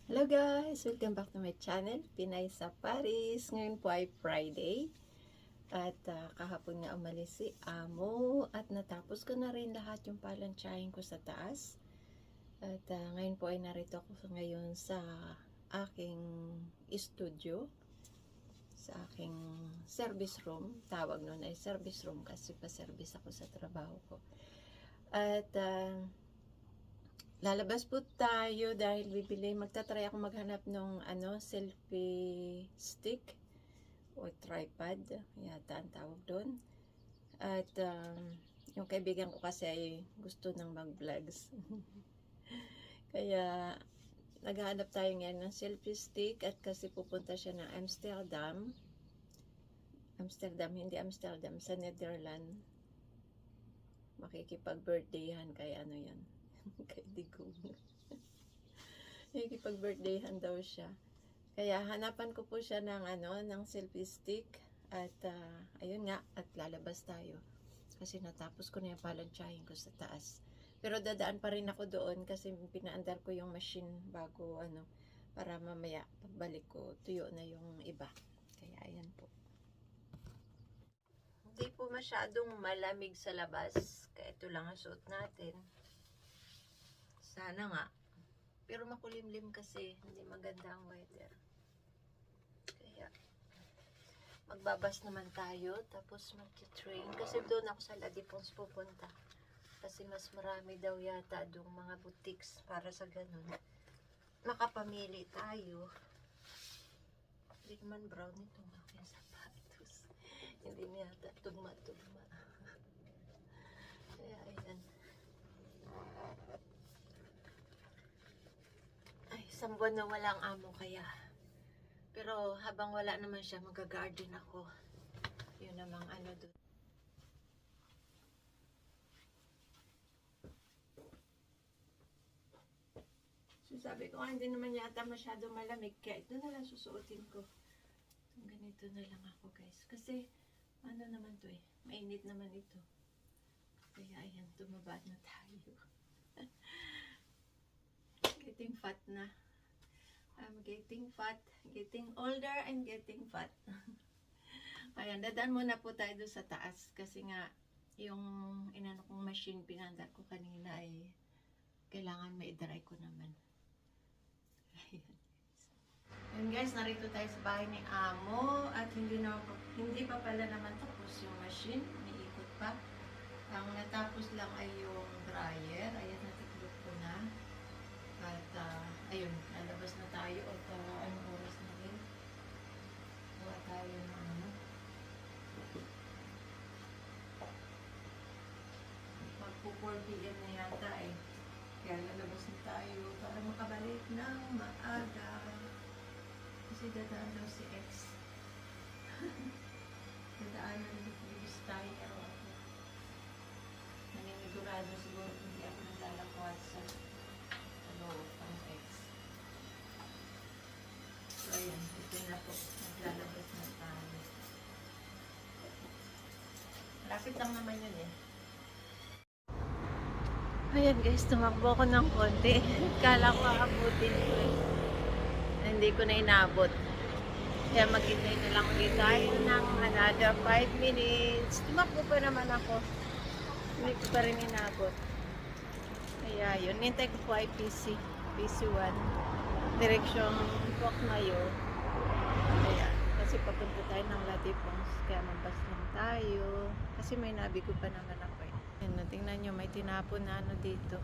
Hello guys! Welcome back to my channel, Pinay sa Paris. Ngayon po ay Friday. At kahapon nga umalis si Amo. At natapos ko na rin lahat yung palansyahin ko sa taas. At ngayon po ay narito ako ngayon sa aking studio. Sa aking service room. Tawag nun ay service room kasi pa-service ako sa trabaho ko. At lalabas po tayo dahil magta-try ako maghanap ng selfie stick o tripod, yata ang tawag doon. At yung kaibigan ko kasi ay gusto ng mag-vlogs. Kaya naghahanap tayo ngayon ng selfie stick at kasi pupunta siya ng Amsterdam, hindi Amsterdam, sa Netherlands. Makikipag-birthdayhan kay ano yan. Kay Digong. Nakikipag-birthdayhan daw siya. Kaya hanapan ko po siya ng selfie stick. At ayun nga, at lalabas tayo. Kasi natapos ko na yung palansyahin ko sa taas. Pero dadaan pa rin ako doon kasi pinaandar ko yung machine bago para mamaya pagbalik ko tuyo na yung iba. Kaya ayan po. Hindi po masyadong malamig sa labas. Kaya ito lang ang suot natin. Sana nga. Pero makulimlim kasi. Hindi maganda ang weather. Kaya magbabas naman tayo. Tapos mag-train. Kasi doon ako sa La Défense pupunta. Kasi mas marami daw yata doong mga boutiques para sa ganun. Makapamili tayo. Hindi naman brown itong aking sapatos. Hindi niya yata tugma-tugma. Kaya ayan. Isang buwan na walang amo kaya. Pero habang wala naman siya, mag-garden ako. Yun namang doon. So sabi ko, hindi naman yata masyado malamig. Kaya ito na lang susuotin ko. Ganito na lang ako guys. Kasi naman to mainit naman ito. Kaya ayan, tumaba na tayo. Getting fat na. I'm getting fat, getting older and getting fat. Ayan, dadaan muna po tayo doon sa taas kasi nga yung kong machine pinandar ko kanina ay kailangan ma-dry ko naman. Ayan guys, narito tayo sa bahay ni Amo at hindi pa pala naman tapos yung machine, umiikot pa. Ang natapos lang ay yung dryer. Ayan, natiklop ko na. At ayun, lalabas na tayo at anong oras na rin. Gawa tayo ng magpo 4 PM na yata Kaya lalabas na tayo para makabalik ng maaga. Kasi dadaan daw si X. Dadaanan yung tayo ako. Naninigurado siguro hindi ako naglalakwat sa pang X. So ayan, ito na po. Naglalabas na tayo. Lapit lang naman yun Ayan guys, tumakbo ko ng konti. Kala ko aabutin ko Hindi ko na inabot. Kaya maghintay na lang ulit tayo ng another 5 minutes. Tumakbo pa naman ako. Hindi ko pa rin inabot. Kaya yun, nintay ko po ay PC1 direksyong Pocmayo. Kaya kasi papunta tayo ng La Défense, kaya magbas lang tayo kasi may nabi ko pa naman ako Yan, tingnan nyo, may tinapon na dito.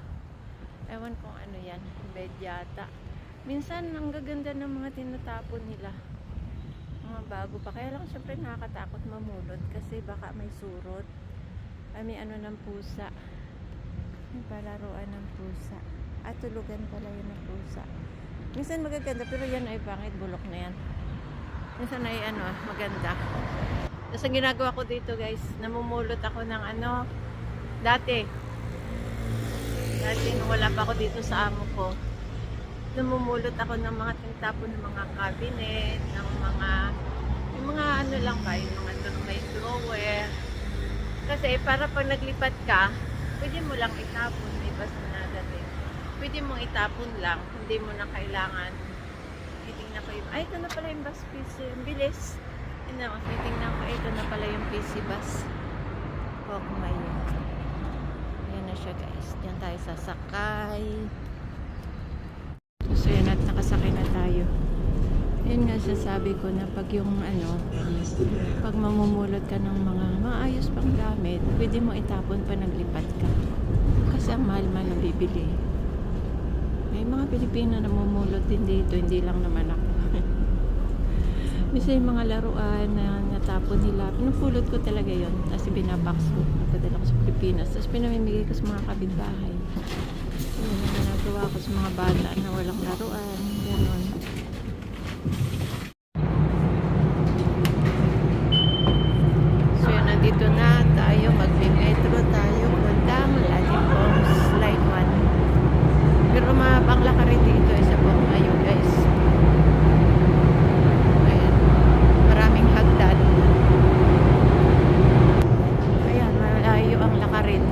Ewan kung ano yan, bed yata. Minsan ang gaganda ng mga tinatapon nila, mga bago pa, kaya lang syempre nakakatakot mamulot kasi baka may surot. Ay, may ng pusa. May palaruan ng pusa. At tulugan pala yun ng pusa. Minsan magaganda, pero yan ay pangit, bulok na yan. Minsan ay maganda. Tapos ang ginagawa ko dito guys, namumulot ako ng dati nung wala pa ako dito sa amo ko, namumulot ako ng mga tinatapon ng mga cabinet, ng mga lang ba, yung mga may drawer. Kasi para pag naglipat ka, pwede mo lang itapon, may basta na dati. Pwede mong itapon lang, hindi mo na kailangan Titingnan ko yung, ay, ito na pala yung bus fees. Ang bilis. Yun na, titingnan ko, ito na pala yung PC bus. Pokmay. Ayan na siya guys. Diyan tayo sasakay. So yun at nakasakay na tayo. Yun nga sasabi ko na pag yung pag mamumulot ka ng mga maayos pang gamit, pwede mo itapon pa naglipat ka. Kasi ang mahal-mahal na bibili. May mga Pilipino na mamumulot din dito, hindi lang naman ako. Misa yung mga laruan na natapon nila, pinupulot ko talaga yun. Tapos binabox ko, napadala ko sa Pilipinas. Tapos pinamimigay ko sa mga kapitbahay. Yun ang ginagawa ko sa mga bata na walang laruan. Ganon. So yun, nandito na tayo. Mag-metro tayo. Punta mula Dimpons Line 1. Pero mabang laka rin dito sa buong ngayo guys. Ayan. Maraming hagdan. Ayan, malayo ang lakarin.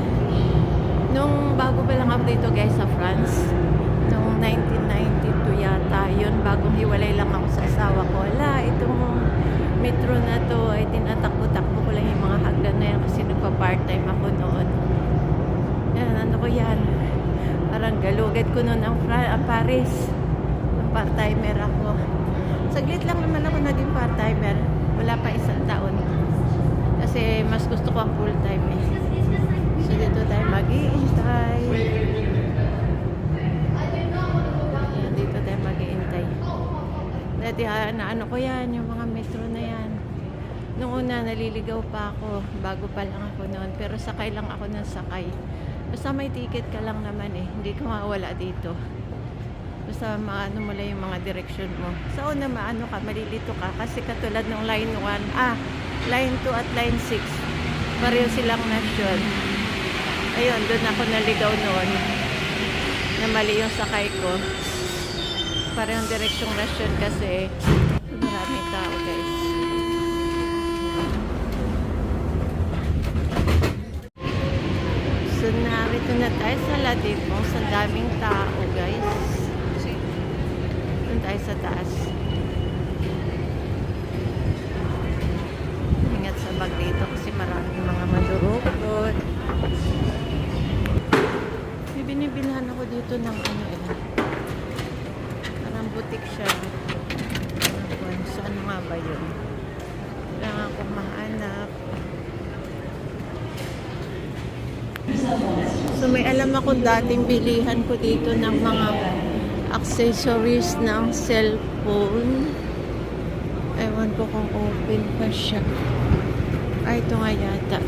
Nung bago pa lang ako dito guys sa France, noong 1992 yata, yun, bagong hiwalay lang ako sa asawa ko. Wala, itong metro na to ay tinatakbo-takbo ko lang yung mga hagdan na yan kasi nagpa-part-time ako noon. Yan, ano ko yan? Parang galugad ko noon ang Paris. Ang part-timer ako. Saglit lang naman ako naging part-timer. Wala pa isang taon. Kasi mas gusto ko ang full-time eh. So dito tayo mag-iintay. Ayan, dito tayo mag-iintay. Dati ano ko yan, yung mga metro na yan. Noong una naliligaw pa ako, bago pa lang ako noon. Pero sakay lang ako ng sakay. Basta may ticket ka lang naman eh. Hindi ka mawala dito. Basta maano mo lang yung mga direction mo. Sa una maano ka, malilito ka. Kasi katulad ng line 1, line 2 at line 6. Pareho silang nasyon. Ayun, doon ako naligaw noon. Na mali yung sakay ko. Parehong direksyong nasyon kasi maraming tao guys. So narito na tayo sa La Défense. Ang daming tao guys. Doon tayo sa taas. Ingat sa bag dito kasi maraming mga madurukot. Binibilhan ako dito ng parang butik siya. So ano nga ba yun? Kailangan akong mahanap. So may alam akong dating bilihan ko dito ng mga accessories ng cellphone. Ewan ko kung open pa siya. Ay, ito nga yata.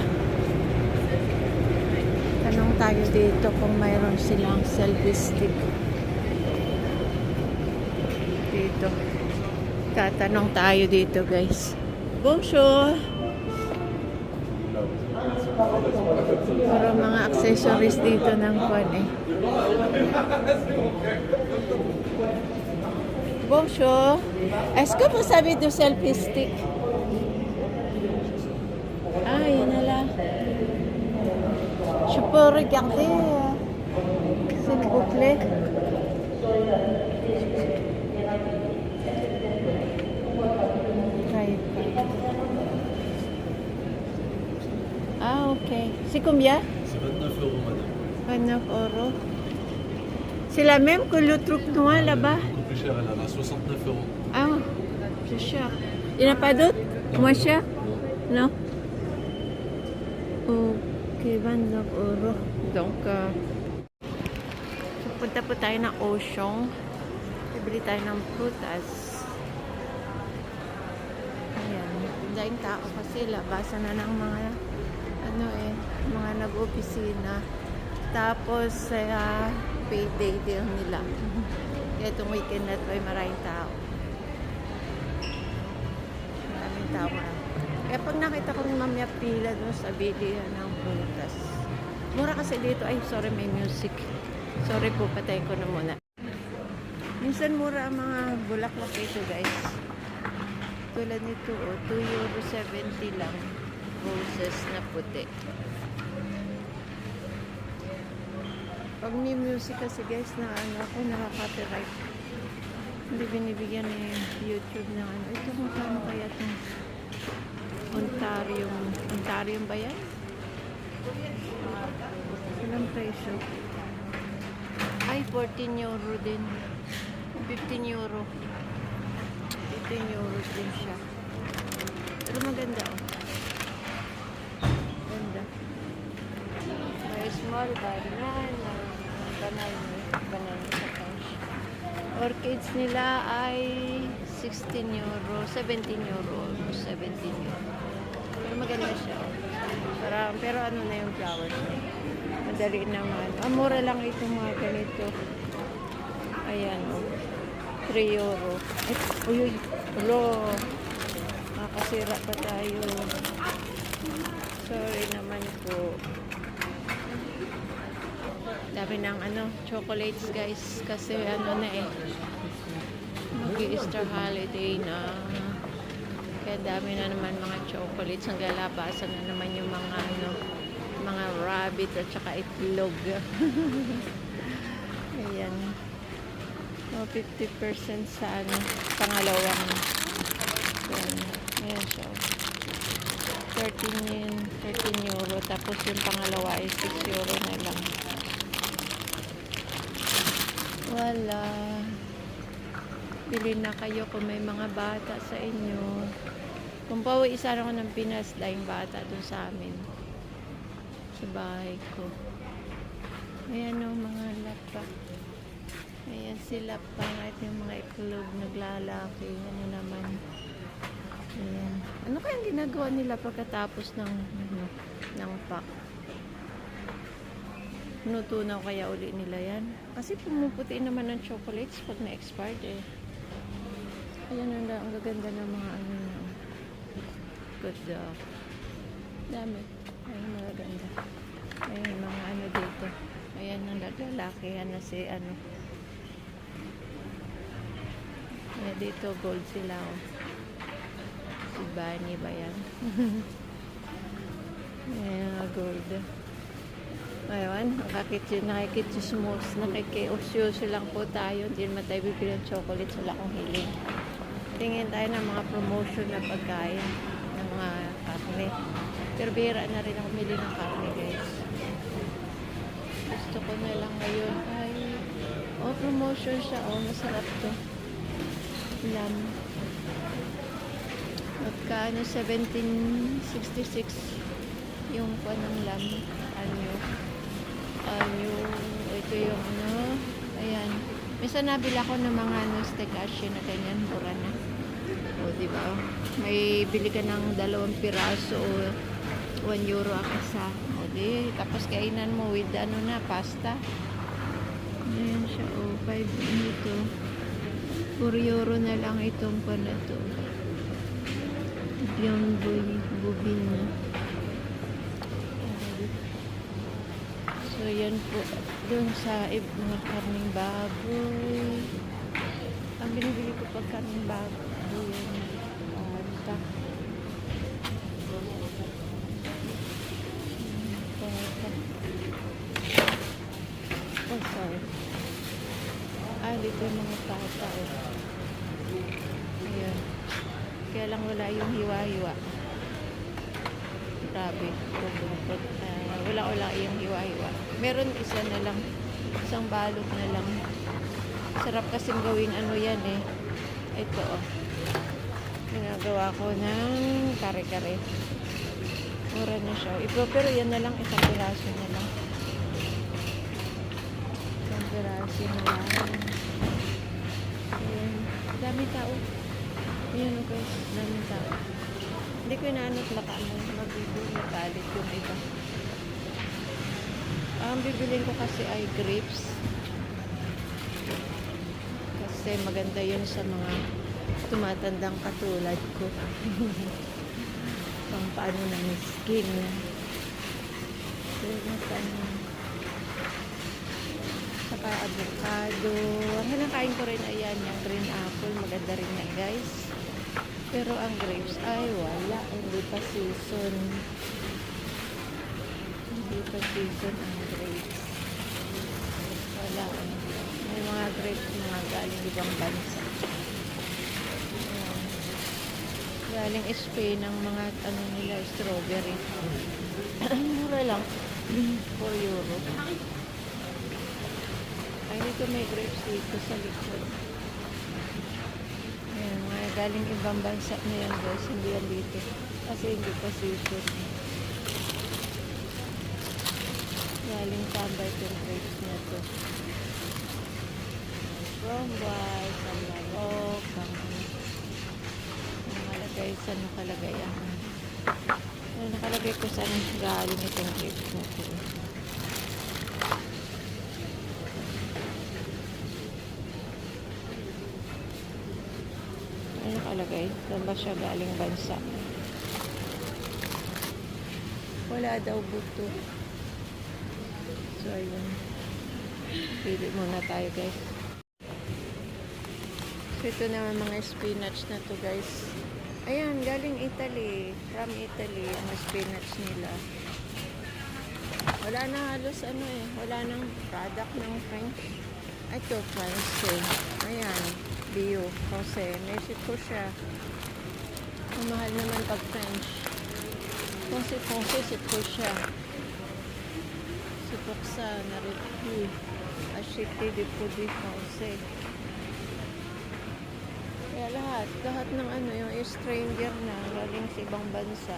Tanong tayo dito kung mayroon silang selfie stick. Dito. Tatanong tayo dito guys. Bonjour! Puro mga accessories dito ng phone eh. Bonjour! Est-ce que vous savez du selfie stick? Ah, yun na lang. Je peux regarder, s'il vous plaît. Ah, ok. C'est combien? C'est 29 euros, madame. 29 euros. C'est la même que le truc noir là-bas? Beaucoup plus cher, elle a 69 euros. Ah, c'est cher. Il n'y en a pas d'autres? Moins cher? Non? Okay, 29 euros. Donc, punta po tayo ng Auchan. Bibili tayo ng prutas. Ayan. Daing tao kasi labasan na ng mga mga nag-opisina. Tapos, payday din nila. Kaya itong weekend na ito ay maraming tao. Maraming tao nga. Kaya pag nakita ko ng mamaya pila doon sa bilihan ng prutas. Mura kasi dito. Ay, sorry, may music. Sorry po, patayin ko na muna. Minsan mura ang mga bulaklak dito, guys. Tulad nito, oh, 2.70 € lang. Roses na puti. Pag may music kasi, guys, na ako, nakaka-copyright. Hindi binibigyan ni YouTube ng ano. Ito kung kano kaya itong Ontario ba yan? Ilang presyo? Ay, 14 euro din. 15 euro. 15 euro din siya. Pero maganda oh. Ganda. May small banana. Banana sa cash. Orchids nila ay 16 euro. 17 euro. Almost 17 euro. Pero maganda siya oh. Pero ano na yung flowers niya. Madali naman. Mura lang itong mga ganito. Ayan oh. 3 euro. Ay, uy, ulo. Makasira pa tayo. Sorry naman po. Dami ng ano, chocolates guys. Kasi ano na eh. Mag-Easter holiday na. Kaya dami na naman mga chocolates. Ang galabasan na naman yung mga ano, mga rabbit at saka itlog. Ayan. O, 50% sa ano, pangalawang. Ayan siya. 13 euro. Tapos yung pangalawa ay 6 euro na lang. Wala. Bili na kayo kung may mga bata sa inyo. Kung pauwi isa ako ng Pinas, dahil bata dun sa amin. Sa bahay ko. Ayan o, mga lapa. Ayan sila pa. Ito yung mga itlog naglalaki. Ano naman. Ayan. Ano kayang ginagawa nila pagkatapos ng pack? Nutunaw kaya uli nila yan? Kasi pumuputi naman ng chocolates pag na-expired eh. Ayan ang gaganda ng mga ano na. Good dog. Dami. Ayan magaganda. Ayan mga ano dito. Ayan ang lalaki. Ayan na si ano. Ayan dito gold sila oh. Si Bunny ba yan? Ayan gold. Ayun, nakikiusyoso lang po tayo. Hindi naman tayo bibili ng chocolate. Wala akong hiling. Tingin tayo ng mga promotion na pagkain ng mga karne. Pero bihira na rin ako mili ng karne guys. Gusto ko na lang ngayon ay promotion siya. Masarap to. Lamb. Magkano 1766 yung ng lamb. Ito yung ano, ayan. Minsan nabila ko ng mga steak ashi na ganyan, mura na. O, diba? May bili ka ng 2 piraso o 1 euro ang isa. O, di, tapos kainan mo with ano na, pasta. Ayan siya, 5 ito. 4 euro na lang itong pa na to. Yung bubin na. So, yan po. Doon sa mga karning baboy. Ang binibili ko pag karning baboy. Pata. Oh, sorry. Dito yung mga pata. Ayan. Kaya lang wala yung hiwa-hiwa. Grabe. Wala yung hiwa-hiwa. Meron isa na lang. Isang balot na lang. Sarap kasing gawin ano yan eh. Ito oh. Ginagawa ko ng kare-kare. Mura na siya. Pero yan na lang. Isang piraso na lang. Isang piraso na lang. Ayan. Dami tao. Ayan o guys. Dami tao. Hindi ko inaanot laka mo. Magbibig na palit yung iba. Ang bibilin ko kasi ay grapes. Kasi maganda yun sa mga tumatandang katulad ko. Pang paano ng skin. Saka avocado. Ang hinakain ko rin ayan, yung green apple. Maganda rin yan guys. Pero ang grapes ay wala. Hindi pa season. Hindi pa season ang grapes. Wala. May mga grapes mga galing ibang bansa. Galing Spain ang mga ano nila, strawberry. Mura lang. 4 euro. Ay, dito may grapes dito sa likod. Ayan, mga galing ibang bansa na yan guys. Hindi yan dito. Kasi hindi pa season. Galing tambay itong grapes na to. Bombay, San Marok, nakalagay sa nakalagay nakalagay ko saan galing itong grapes na to. Ano nakalagay? Saan ba siya galing bansa? Wala daw buto. So, ayun. Pili muna tayo guys. So, ito naman mga spinach na to guys. Ayan, galing Italy. From Italy, ang spinach nila. Wala na halos wala nang product ng French. Ito, French eh. Ayan, bio. Kasi, Mexico siya. Ang mahal naman pag French. Kasi, sito siya. Sipoksa, narito. Acheté de produits français. Kaya lahat ng yung stranger na galing sa ibang bansa,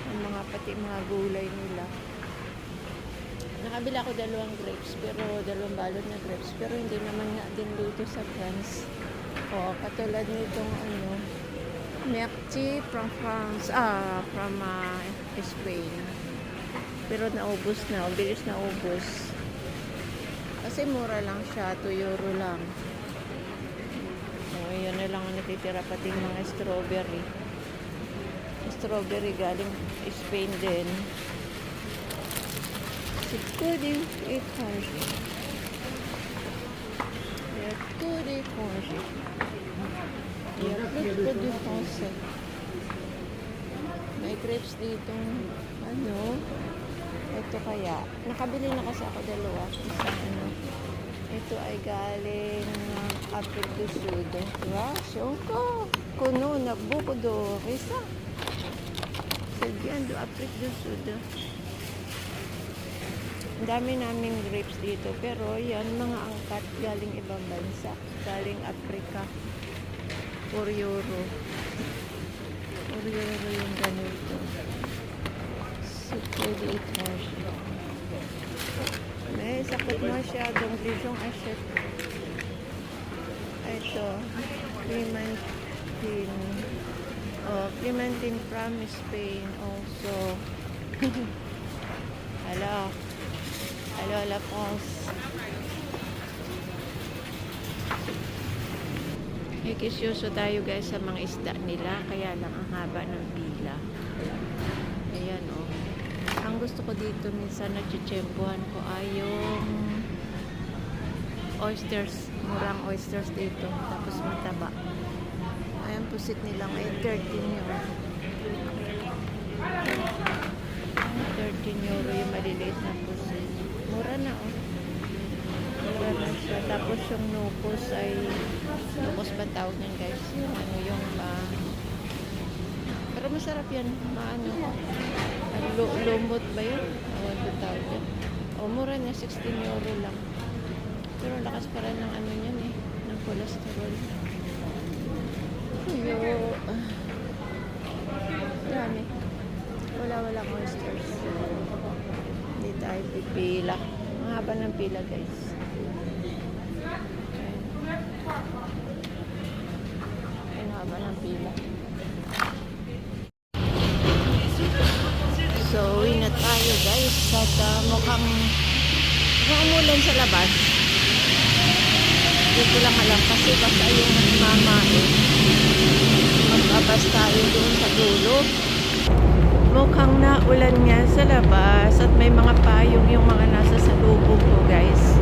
ang mga pati mga gulay nila. Nakabila ko 2 grapes, pero 2 balot na grapes, pero hindi naman nga din dito sa France. O, katulad nitong Merci from France, from Spain. Pero naubos na, bilis na ubos. Kasi mura lang siya, 2 euro lang. O, yun na lang ang natitira, pati mga strawberry. Strawberry galing Spain din. C'est que des étrangers. Il y a que des étrangers. Il y a plus que du français. May grapes ditong ito kaya. Nakabili na kasi ako 2. Isang ito ay galing Afrique du Sud. Diba? Siyongko. Kuno, nagbuko do. Isa. Sagyan do Afrique du Sud. Ang dami naming grapes dito. Pero yan, mga angkat galing ibang bansa. Galing Africa. 4 euro. 4 euro yung ganito. Pwede ito siya. May sakot masyadong Dijon achète. Ito, clementine. Oh, clementine from Spain also. Hello, La France. Ikisyoso tayo guys sa mga isda nila, kaya lang ang haba ng pila. Ayan oh. Ang gusto ko dito minsan nagchitsempohan ko ay yung oysters. Murang oysters dito. Tapos mataba. Ayan pusit nila ngayon. 13 euro. 13 euro yung maliliit na pusit. Mura na oh. Mura na siya. Tapos yung nukos ay nukos ba tawag niyan guys? Yung pero masarap yan. Lumot ba yun? Ano tawag yan? O, mura na. 16 euro lang. Pero lakas pa rin ng yan eh. Ng cholesterol. Dami. Walang oysters. Hindi tayo pipila. Ang haba ng pila guys. Ang haba ng pila. So, uwi na tayo guys. At mukhang umulan sa labas. Hindi ko lang alam kasi basta yung mama magbabas tayo doon sa dulo. Mukhang naulan nga sa labas at may mga payong yung mga nasa salubong ko guys.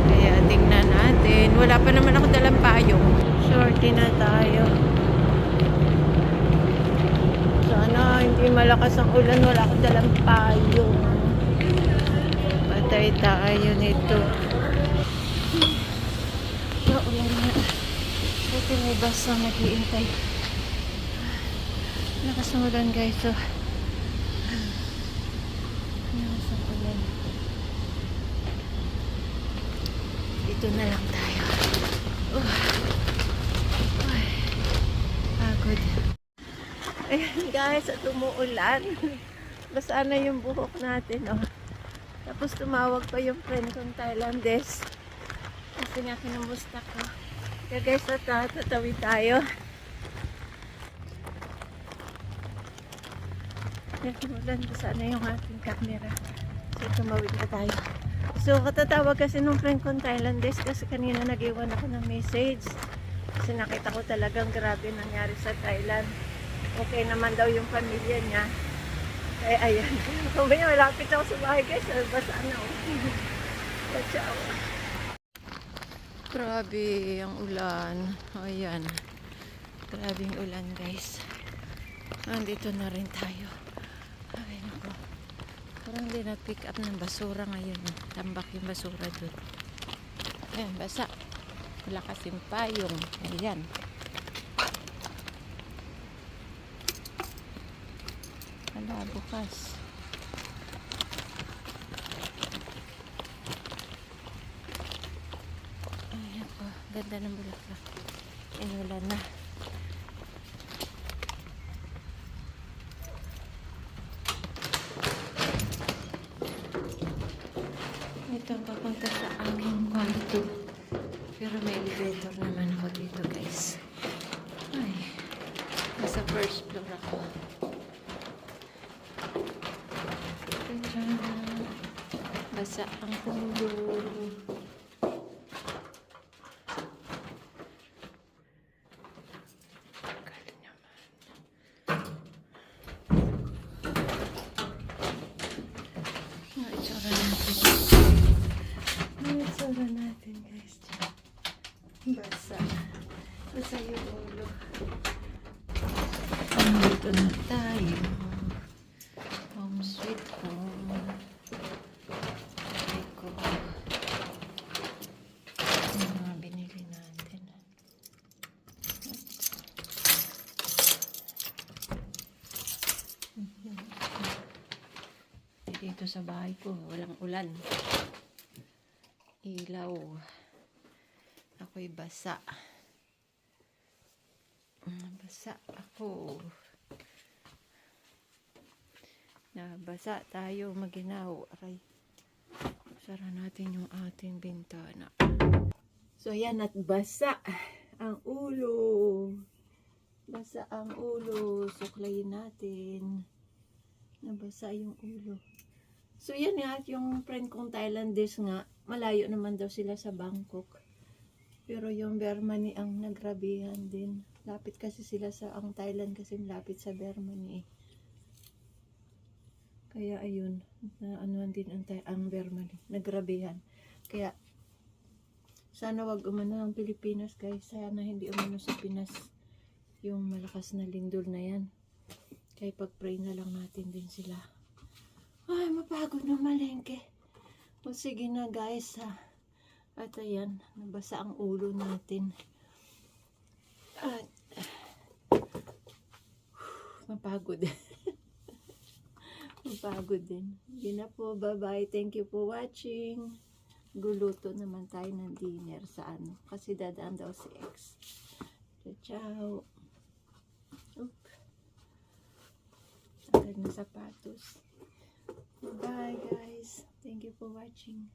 Kaya tingnan natin. Wala pa naman ako dalang payong. Shorty na tayo. Sana hindi malakas ang ulan, wala akong dalang payong. Patay tayo nito. Naulan na. Buti May basang nag-iintay. Lakas ng ulan guys. So, lakas ng ulan. Dito na lang tayo. Ay, pagod. Ayan guys, at umuulan. Basa na yung buhok natin. Oh. Tapos tumawag pa yung friend kong Thailandese. Kasi nga kinumusta ko. Kaya guys, tatawid tayo. Yan, umulan. Basa na yung ating camera. So, tumawid na tayo. So, katatawag kasi nung friend kong Thailandese kasi kanina nag-iwan ako ng message. Kasi nakita ko talagang grabe nangyari sa Thailand. Okay naman daw yung pamilya niya. Eh, ayan. Kung ba malapit ako sa bahay guys, basa na ako. Watch out. Grabe ang ulan. O, ayan. Grabe ang ulan guys. Nandito na rin tayo. Ay, naku. Parang hindi na-pick up ng basura ngayon. Tambak yung basura dun. Ayan, basa. Wala kasing payong. Ayan. Wala bukas. Ayan po. Ganda ng bulaklak. Inulan na. Ito papunta sa aming kwarto. Pero may elevator naman ako dito guys. Ay. Nasa first floor ako. Basa ang ulo. Kala naman. Ang itsura natin. Ang itsura natin guys. Basa. Basa yung ulo. Dito na tayo. Home sweet home. Eko. Yung mga binili natin. Dito sa bahay ko, walang ulan. Ilaw. Ako'y basa. Basa ako. Nabasa tayo maginaw. Aray. Sara natin yung ating bintana. So yan, at basa ang ulo. Basa ang ulo. Suklayin natin. Nabasa yung ulo. So yan nga, yung friend kong Thailandese nga, malayo naman daw sila sa Bangkok. Pero yung Bermani ang nagrabihan din. Lapit kasi sila sa, ang Thailand kasi lapit sa Bermani eh. Kaya ayun, na anuan din ang Bermani, nagrabihan. Kaya sana wag umano ng Pilipinas guys, sana hindi umano sa Pinas yung malakas na lindol na yan. Kaya pag-pray na lang natin din sila. Ay, mapagod na malengke. O sige na guys ha. At ayan, nabasa ang ulo natin. At mapagod. Mapagod din. Yun na po. Bye-bye. Thank you for watching. Guluto naman tayo ng dinner sa ano. Kasi dadaan daw si X. Ciao. Oop. Tanggal na sapatos. Bye guys. Thank you for watching.